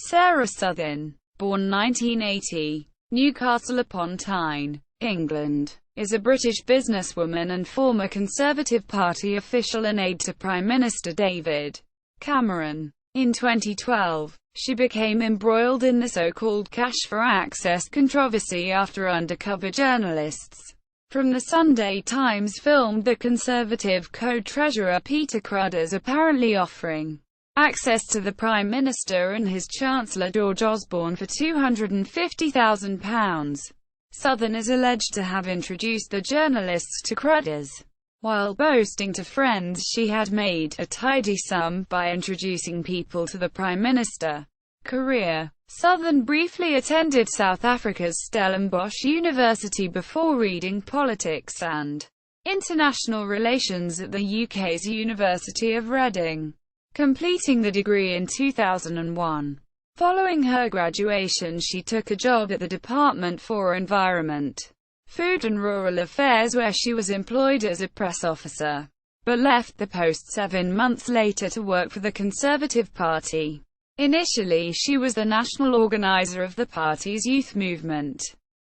Sarah Southern, born 1980, Newcastle-upon-Tyne, England, is a British businesswoman and former Conservative Party official and aide to Prime Minister David Cameron. In 2012, she became embroiled in the so-called cash for access controversy after undercover journalists from the Sunday Times filmed the Conservative co-treasurer Peter Cruddas apparently offering access to the Prime Minister and his Chancellor George Osborne for £250,000. Southern is alleged to have introduced the journalists to Cruddas, while boasting to friends she had made a tidy sum by introducing people to the Prime Minister. Career. Southern briefly attended South Africa's Stellenbosch University before reading politics and international relations at the UK's University of Reading, completing the degree in 2001. Following her graduation, she took a job at the Department for Environment, Food and Rural Affairs where she was employed as a press officer, but left the post 7 months later to work for the Conservative Party. Initially she was the national organizer of the party's youth movement,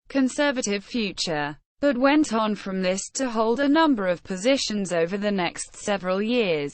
Conservative Future, but went on from this to hold a number of positions over the next several years.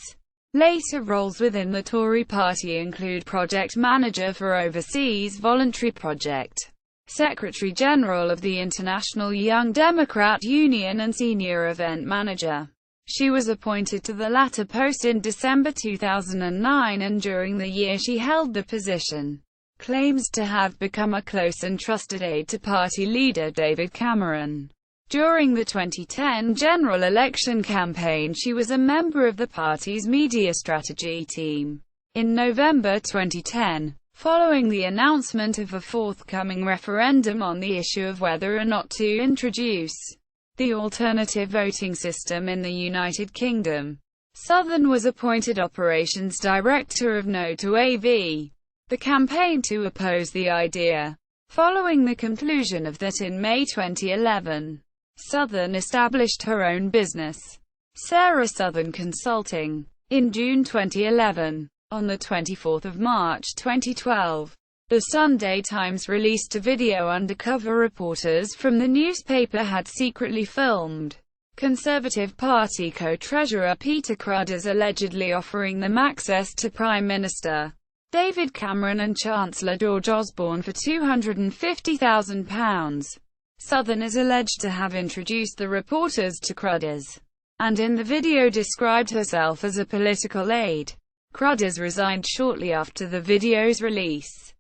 Later roles within the Tory party include project manager for Overseas Voluntary Project, Secretary-General of the International Young Democrat Union and senior event manager. She was appointed to the latter post in December 2009, and during the year she held the position, claims to have become a close and trusted aide to party leader David Cameron. During the 2010 general election campaign, she was a member of the party's media strategy team. In November 2010, following the announcement of a forthcoming referendum on the issue of whether or not to introduce the alternative voting system in the United Kingdom, Southern was appointed Operations Director of No to AV, the campaign to oppose the idea. Following the conclusion of that in May 2011, Southern established her own business, Sarah Southern Consulting. In June 2011, on the 24th of March 2012, the Sunday Times released a video undercover reporters from the newspaper had secretly filmed Conservative Party co-treasurer Peter Cruddas allegedly offering them access to Prime Minister David Cameron and Chancellor George Osborne for £250,000. Southern is alleged to have introduced the reporters to Cruddas, and in the video described herself as a political aide. Cruddas resigned shortly after the video's release.